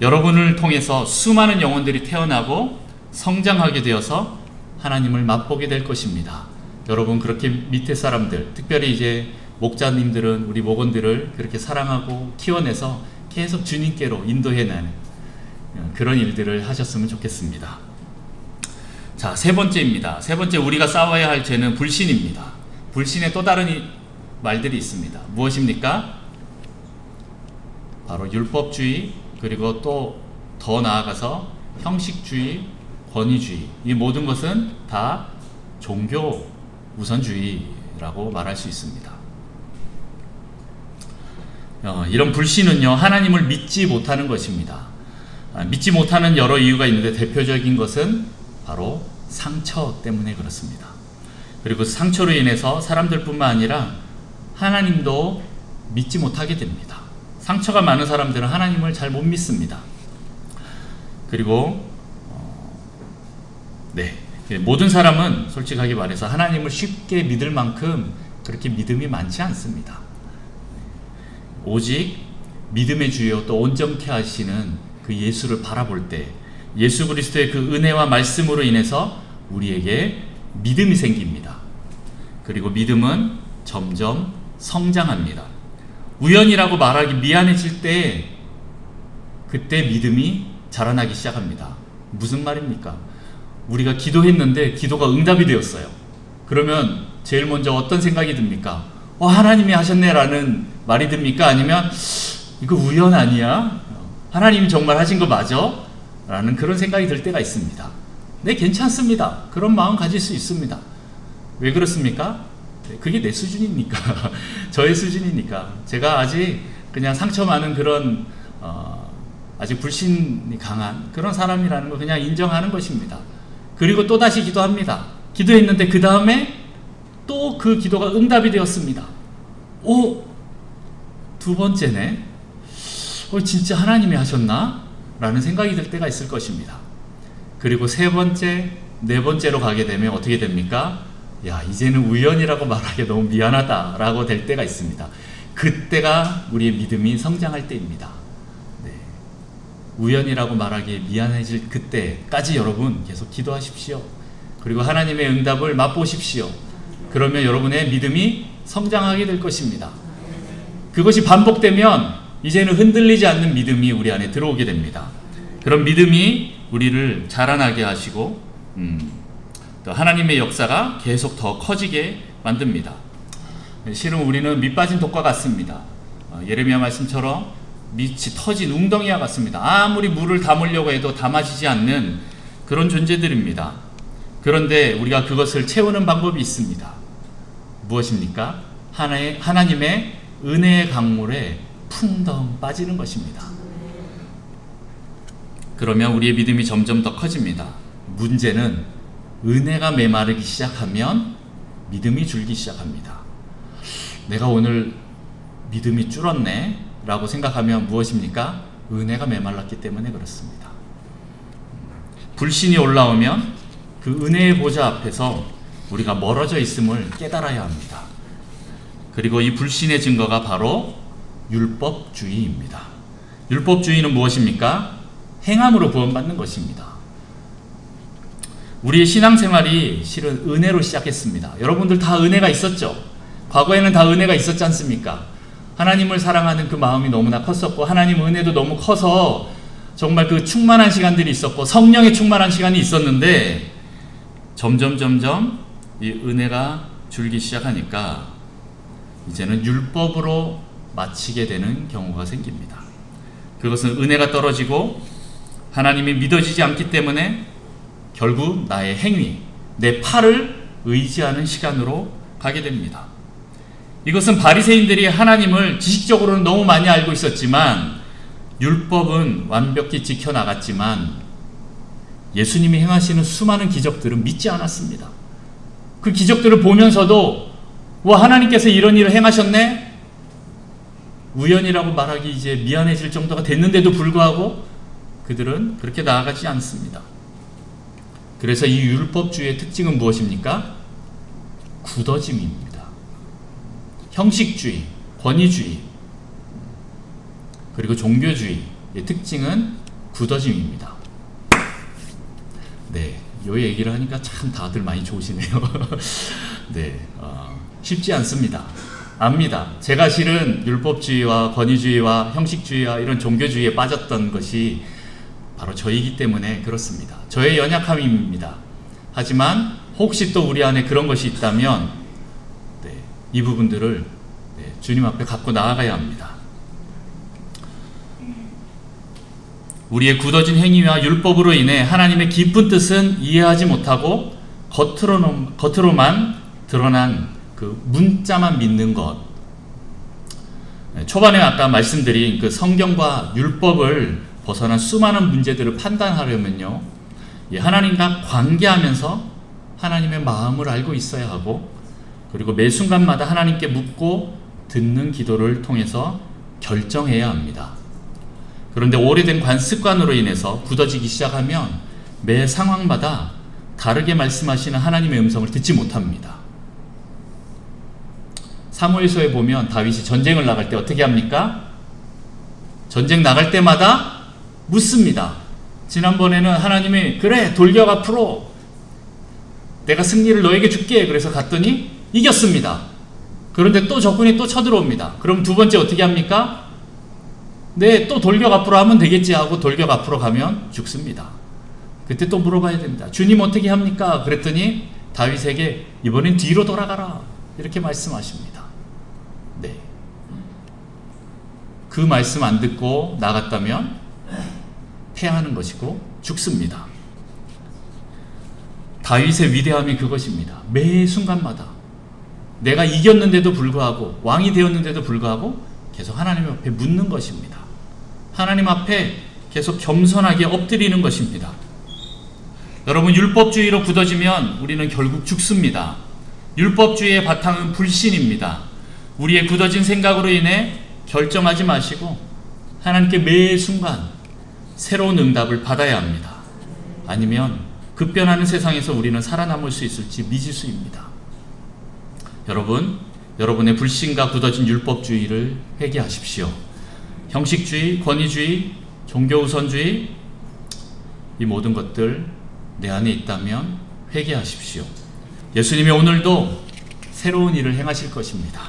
Speaker 1: 여러분을 통해서 수많은 영혼들이 태어나고 성장하게 되어서 하나님을 맛보게 될 것입니다. 여러분, 그렇게 밑에 사람들, 특별히 이제 목자님들은 우리 목원들을 그렇게 사랑하고 키워내서 계속 주님께로 인도해내는 그런 일들을 하셨으면 좋겠습니다. 자, 세 번째입니다. 세 번째, 우리가 싸워야 할 죄는 불신입니다. 불신의 또 다른 말들이 있습니다. 무엇입니까? 바로 율법주의, 그리고 또 더 나아가서 형식주의, 권위주의. 이 모든 것은 다 종교 우선주의라고 말할 수 있습니다. 이런 불신은요, 하나님을 믿지 못하는 것입니다. 믿지 못하는 여러 이유가 있는데 대표적인 것은 바로 상처 때문에 그렇습니다. 그리고 상처로 인해서 사람들뿐만 아니라 하나님도 믿지 못하게 됩니다. 상처가 많은 사람들은 하나님을 잘 못 믿습니다. 그리고 모든 사람은 솔직하게 말해서 하나님을 쉽게 믿을 만큼 그렇게 믿음이 많지 않습니다. 오직 믿음의 주요 또 온전케 하시는 그 예수를 바라볼 때 예수 그리스도의 그 은혜와 말씀으로 인해서 우리에게 믿음이 생깁니다. 그리고 믿음은 점점 성장합니다. 우연이라고 말하기 미안해질 때 그때 믿음이 자라나기 시작합니다. 무슨 말입니까? 우리가 기도했는데 기도가 응답이 되었어요. 그러면 제일 먼저 어떤 생각이 듭니까? 하나님이 하셨네 라는 말이 듭니까? 아니면 이거 우연 아니야? 하나님이 정말 하신 거 맞아? 라는 그런 생각이 들 때가 있습니다. 네, 괜찮습니다. 그런 마음 가질 수 있습니다. 왜 그렇습니까? 그게 내 수준이니까. 저의 수준이니까. 제가 아직 그냥 상처 많은 그런 아직 불신이 강한 그런 사람이라는 걸 그냥 인정하는 것입니다. 그리고 또다시 기도합니다. 기도했는데 그 다음에 또 그 기도가 응답이 되었습니다. 두 번째네. 진짜 하나님이 하셨나? 라는 생각이 들 때가 있을 것입니다. 그리고 세 번째, 네 번째로 가게 되면 어떻게 됩니까? 이제는 우연이라고 말하기 너무 미안하다 라고 될 때가 있습니다. 그때가 우리의 믿음이 성장할 때입니다. 우연이라고 말하기에 미안해질 그때까지 여러분 계속 기도하십시오. 그리고 하나님의 응답을 맛보십시오. 그러면 여러분의 믿음이 성장하게 될 것입니다. 그것이 반복되면 이제는 흔들리지 않는 믿음이 우리 안에 들어오게 됩니다. 그런 믿음이 우리를 자라나게 하시고 또 하나님의 역사가 계속 더 커지게 만듭니다. 실은 우리는 밑 빠진 독과 같습니다. 예레미야 말씀처럼 밑이 터진 웅덩이와 같습니다. 아무리 물을 담으려고 해도 담아지지 않는 그런 존재들입니다. 그런데 우리가 그것을 채우는 방법이 있습니다. 무엇입니까? 하나님의 은혜의 강물에 풍덩 빠지는 것입니다. 그러면 우리의 믿음이 점점 더 커집니다. 문제는 은혜가 메마르기 시작하면 믿음이 줄기 시작합니다. 내가 오늘 믿음이 줄었네 라고 생각하면 무엇입니까? 은혜가 메말랐기 때문에 그렇습니다. 불신이 올라오면 그 은혜의 보좌 앞에서 우리가 멀어져 있음을 깨달아야 합니다. 그리고 이 불신의 증거가 바로 율법주의입니다. 율법주의는 무엇입니까? 행함으로 구원받는 것입니다. 우리의 신앙생활이 실은 은혜로 시작했습니다. 여러분들 다 은혜가 있었죠? 과거에는 다 은혜가 있었지 않습니까? 하나님을 사랑하는 그 마음이 너무나 컸었고 하나님 은혜도 너무 커서 정말 그 충만한 시간들이 있었고 성령의 충만한 시간이 있었는데 점점 이 은혜가 줄기 시작하니까 이제는 율법으로 마치게 되는 경우가 생깁니다. 그것은 은혜가 떨어지고 하나님이 믿어지지 않기 때문에 결국 나의 행위, 내 팔을 의지하는 시간으로 가게 됩니다. 이것은 바리새인들이 하나님을 지식적으로는 너무 많이 알고 있었지만 율법은 완벽히 지켜나갔지만 예수님이 행하시는 수많은 기적들은 믿지 않았습니다. 그 기적들을 보면서도 와, 하나님께서 이런 일을 행하셨네? 우연이라고 말하기 이제 미안해질 정도가 됐는데도 불구하고 그들은 그렇게 나아가지 않습니다. 그래서 이 율법주의의 특징은 무엇입니까? 굳어짐입니다. 형식주의, 권위주의, 그리고 종교주의의 특징은 굳어짐입니다. 네, 이 얘기를 하니까 참 다들 많이 좋으시네요. 네, 쉽지 않습니다. 압니다. 제가 실은 율법주의와 권위주의와 형식주의와 이런 종교주의에 빠졌던 것이 바로 저이기 때문에 그렇습니다. 저의 연약함입니다. 하지만 혹시 또 우리 안에 그런 것이 있다면 네, 이 부분들을 주님 앞에 갖고 나아가야 합니다. 우리의 굳어진 행위와 율법으로 인해 하나님의 깊은 뜻은 이해하지 못하고 겉으로만 드러난 그 문자만 믿는 것. 초반에 아까 말씀드린 그 성경과 율법을 벗어난 수많은 문제들을 판단하려면요, 하나님과 관계하면서 하나님의 마음을 알고 있어야 하고, 그리고 매 순간마다 하나님께 묻고 듣는 기도를 통해서 결정해야 합니다. 그런데 오래된 습관으로 인해서 굳어지기 시작하면 매 상황마다 다르게 말씀하시는 하나님의 음성을 듣지 못합니다. 사무엘서에 보면 다윗이 전쟁을 나갈 때 어떻게 합니까? 전쟁 나갈 때마다 묻습니다. 지난번에는 하나님이 그래 돌격 앞으로 내가 승리를 너에게 줄게 그래서 갔더니 이겼습니다. 그런데 또 적군이 또 쳐들어옵니다. 그럼 두 번째 어떻게 합니까? 네, 또 돌격 앞으로 하면 되겠지 하고 돌격 앞으로 가면 죽습니다. 그때 또 물어봐야 됩니다. 주님 어떻게 합니까? 그랬더니 다윗에게 이번엔 뒤로 돌아가라 이렇게 말씀하십니다. 네, 그 말씀 안 듣고 나갔다면 패하는 것이고 죽습니다. 다윗의 위대함이 그것입니다. 매 순간마다 내가 이겼는데도 불구하고 왕이 되었는데도 불구하고 계속 하나님 앞에 묻는 것입니다. 하나님 앞에 계속 겸손하게 엎드리는 것입니다. 여러분, 율법주의로 굳어지면 우리는 결국 죽습니다. 율법주의의 바탕은 불신입니다. 우리의 굳어진 생각으로 인해 결정하지 마시고 하나님께 매 순간 새로운 응답을 받아야 합니다. 아니면 급변하는 세상에서 우리는 살아남을 수 있을지 미지수입니다. 여러분, 여러분의 불신과 굳어진 율법주의를 회개하십시오. 형식주의, 권위주의, 종교우선주의, 이 모든 것들 내 안에 있다면 회개하십시오. 예수님이 오늘도 새로운 일을 행하실 것입니다.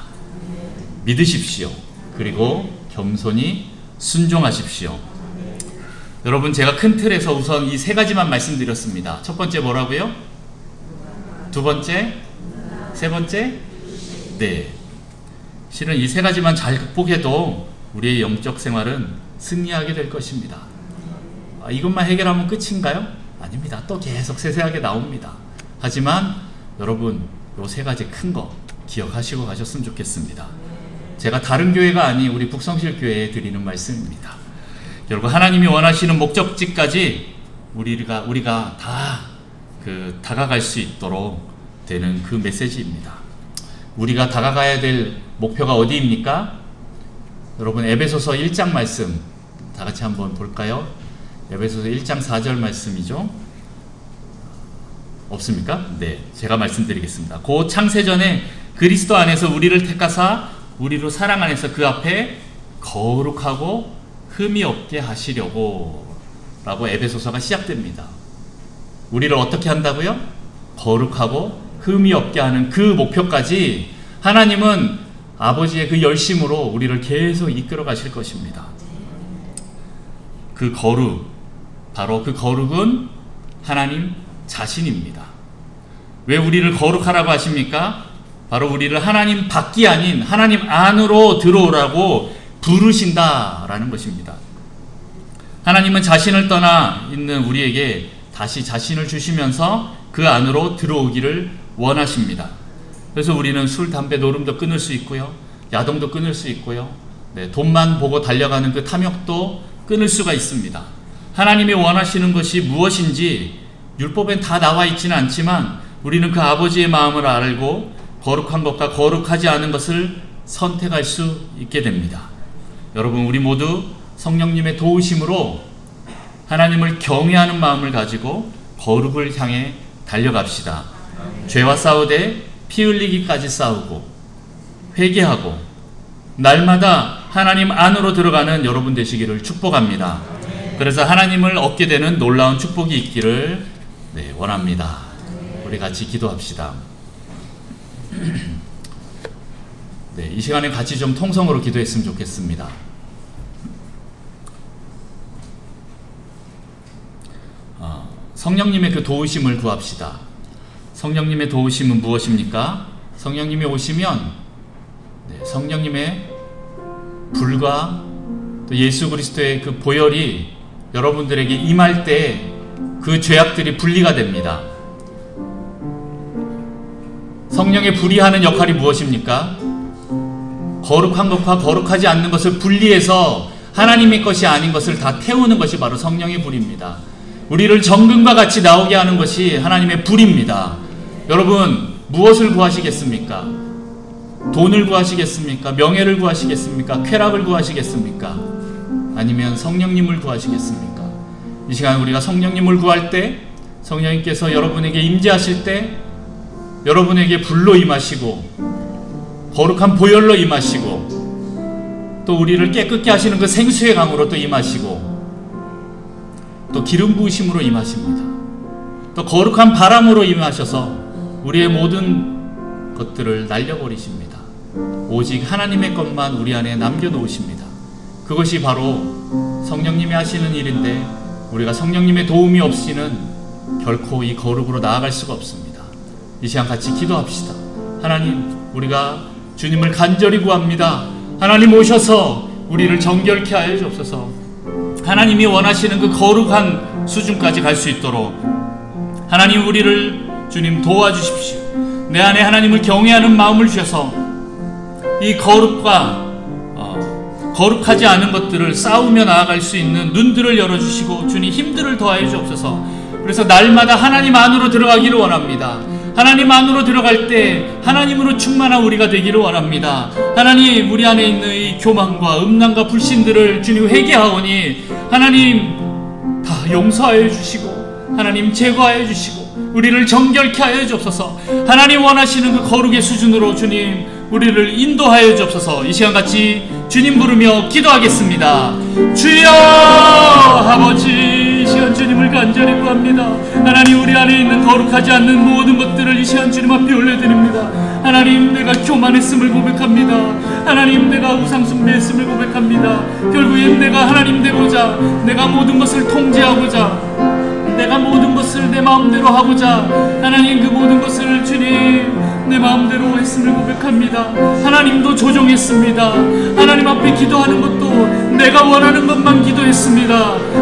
Speaker 1: 믿으십시오. 그리고 겸손히 순종하십시오. 여러분, 제가 큰 틀에서 우선 이 세 가지만 말씀드렸습니다. 첫 번째 뭐라고요? 두 번째? 세 번째? 네. 실은 이 세 가지만 잘 극복해도 우리의 영적 생활은 승리하게 될 것입니다. 이것만 해결하면 끝인가요? 아닙니다. 또 계속 세세하게 나옵니다. 하지만 여러분, 요 세 가지 큰 거 기억하시고 가셨으면 좋겠습니다. 제가 다른 교회가 아닌 우리 북성실 교회에 드리는 말씀입니다. 결국 하나님이 원하시는 목적지까지 우리가 다 다가갈 수 있도록 되는 그 메시지입니다. 우리가 다가가야 될 목표가 어디입니까? 여러분, 에베소서 1장 말씀 다 같이 한번 볼까요? 에베소서 1장 4절 말씀이죠. 없습니까? 네, 제가 말씀드리겠습니다. 곧 창세전에 그리스도 안에서 우리를 택하사 우리로 사랑 안에서 그 앞에 거룩하고 흠이 없게 하시려고 라고 에베소서가 시작됩니다. 우리를 어떻게 한다고요? 거룩하고 흠이 없게 하는 그 목표까지 하나님은 아버지의 그 열심으로 우리를 계속 이끌어 가실 것입니다. 그 거룩, 바로 그 거룩은 하나님 자신입니다. 왜 우리를 거룩하라고 하십니까? 바로 우리를 하나님 밖이 아닌 하나님 안으로 들어오라고 부르신다라는 것입니다. 하나님은 자신을 떠나 있는 우리에게 다시 자신을 주시면서 그 안으로 들어오기를 원하십니다. 그래서 우리는 술, 담배, 노름도 끊을 수 있고요, 야동도 끊을 수 있고요, 돈만 보고 달려가는 그 탐욕도 끊을 수가 있습니다. 하나님이 원하시는 것이 무엇인지 율법엔 다 나와 있지는 않지만 우리는 그 아버지의 마음을 알고 거룩한 것과 거룩하지 않은 것을 선택할 수 있게 됩니다. 여러분, 우리 모두 성령님의 도우심으로 하나님을 경외하는 마음을 가지고 거룩을 향해 달려갑시다. 죄와 싸우되 피 흘리기까지 싸우고 회개하고 날마다 하나님 안으로 들어가는 여러분 되시기를 축복합니다. 그래서 하나님을 얻게 되는 놀라운 축복이 있기를 원합니다. 우리 같이 기도합시다. 이 시간에 같이 좀 통성으로 기도했으면 좋겠습니다. 성령님의 그 도우심을 구합시다. 성령님의 도우심은 무엇입니까? 성령님이 오시면 성령님의 불과 또 예수 그리스도의 그 보혈이 여러분들에게 임할 때 그 죄악들이 분리가 됩니다. 성령의 불이 하는 역할이 무엇입니까? 거룩한 것과 거룩하지 않는 것을 분리해서 하나님의 것이 아닌 것을 다 태우는 것이 바로 성령의 불입니다. 우리를 정금과 같이 나오게 하는 것이 하나님의 불입니다. 여러분, 무엇을 구하시겠습니까? 돈을 구하시겠습니까? 명예를 구하시겠습니까? 쾌락을 구하시겠습니까? 아니면 성령님을 구하시겠습니까? 이 시간 우리가 성령님을 구할 때, 성령님께서 여러분에게 임재하실 때 여러분에게 불로 임하시고 거룩한 보혈로 임하시고 또 우리를 깨끗게 하시는 그 생수의 강으로 또 임하시고 또 기름 부으심으로 임하십니다. 또 거룩한 바람으로 임하셔서 우리의 모든 것들을 날려버리십니다. 오직 하나님의 것만 우리 안에 남겨놓으십니다. 그것이 바로 성령님이 하시는 일인데 우리가 성령님의 도움이 없이는 결코 이 거룩으로 나아갈 수가 없습니다. 이 시간 같이 기도합시다. 하나님, 우리가 주님을 간절히 구합니다. 하나님 오셔서 우리를 정결케 하여 주옵소서. 하나님이 원하시는 그 거룩한 수준까지 갈 수 있도록 하나님, 우리를 주님 도와주십시오. 내 안에 하나님을 경외하는 마음을 주셔서 이 거룩과 거룩하지 않은 것들을 싸우며 나아갈 수 있는 눈들을 열어주시고 주님 힘들을 더하여 주옵소서. 그래서 날마다 하나님 안으로 들어가기를 원합니다. 하나님 안으로 들어갈 때 하나님으로 충만한 우리가 되기를 원합니다. 하나님, 우리 안에 있는 이 교만과 음란과 불신들을 주님 회개하오니 하나님 다 용서하여 주시고 하나님 제거하여 주시고 우리를 정결케 하여 주옵소서. 하나님 원하시는 그 거룩의 수준으로 주님 우리를 인도하여 주옵소서. 이 시간 같이 주님 부르며 기도하겠습니다. 주여, 아버지, 이 시간 주님을 간절히 구합니다. 하나님, 우리 안에 있는 거룩하지 않는 모든 것들을 이 시간 주님 앞에 올려드립니다. 하나님, 내가 교만했음을 고백합니다. 하나님, 내가 우상 숭배했음을 고백합니다. 결국엔 내가 하나님 되고자, 내가 모든 것을 통제하고자, 내가 모든 것을 내 마음대로 하고자 하나님 그 모든 것을 주님 내 마음대로 했음을 고백합니다. 하나님도 조종했습니다. 하나님 앞에 기도하는 것도 내가 원하는 것만 기도했습니다.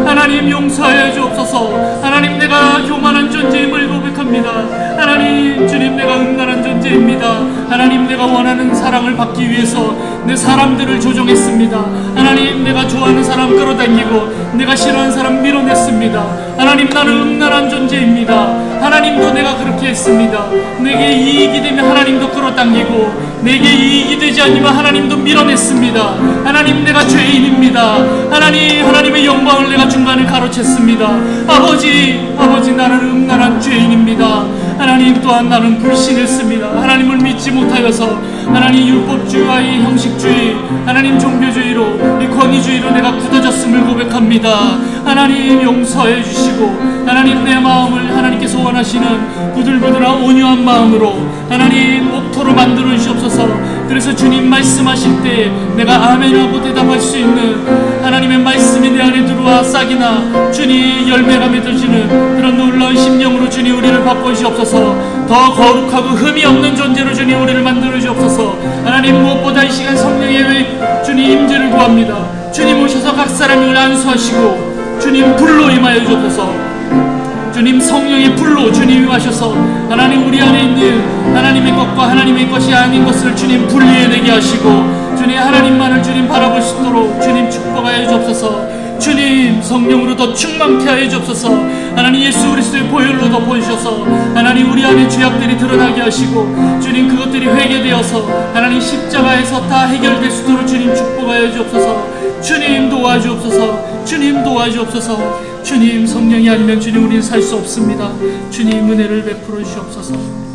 Speaker 1: 하나님 용서하여 주옵소서. 하나님, 내가 교만한 존재임을 고백합니다. 하나님, 주님, 내가 음란한 존재입니다. 하나님, 내가 원하는 사랑을 받기 위해서 내 사람들을 조종했습니다. 하나님, 내가 좋아하는 사람 끌어당기고 내가 싫어하는 사람 밀어냈습니다. 하나님, 나는 음란한 존재입니다. 하나님도 내가 그렇게 했습니다. 내게 이익이 되면 하나님도 끌어당기고 내게 이익이 되지 않으면 하나님도 밀어냈습니다. 하나님, 내가 죄인입니다. 하나님의 영광을 내가 중간에 가로챘습니다. 아버지, 나는 음란한 죄인입니다. 하나님, 또한 나는 불신했습니다. 하나님을 믿지 못하여서 하나님 율법주의와 이 형식주의, 하나님 종교주의로, 이 권위주의로 내가 굳어져 낮아졌음을 고백합니다. 하나님 용서해 주시고 하나님 내 마음을 하나님께서 원하시는 부들부들한 온유한 마음으로 하나님 옥토로 만들어 주시옵소서. 그래서 주님 말씀하실 때 내가 아멘하고 대답할 수 있는 하나님의 말씀이 내 안에 들어와 싹이나 주님 열매가 맺어지는 그런 놀라운 심령으로 주님 우리를 바꿔주시옵소서. 더 거룩하고 흠이 없는 존재로 주님 우리를 만들어 주옵소서. 하나님 무엇보다 이 시간 성령의 주님 임재를 구합니다. 주님 오셔서 각 사람을 안수하시고 주님 불로 임하여 주옵소서. 주님 성령의 불로 주님 임하셔서 하나님 우리 안에 있는 하나님의 것과 하나님의 것이 아닌 것을 주님 분리해내게 하시고 주님 하나님만을 주님 바라볼 수 있도록 주님 축복하여 주옵소서. 주님 성령으로 더 충만케 하여 주옵소서. 하나님 예수 그리스도의 보혈로 덮어주셔서 하나님 우리 안에 죄악들이 드러나게 하시고 주님 그것들이 회개되어서 하나님 십자가에서 다 해결될 수 있도록 주님 축복하여 주옵소서. 주님 도와주옵소서. 주님 도와주옵소서. 주님 성령이 아니면 주님 우리는 살 수 없습니다. 주님 은혜를 베풀어 주시옵소서.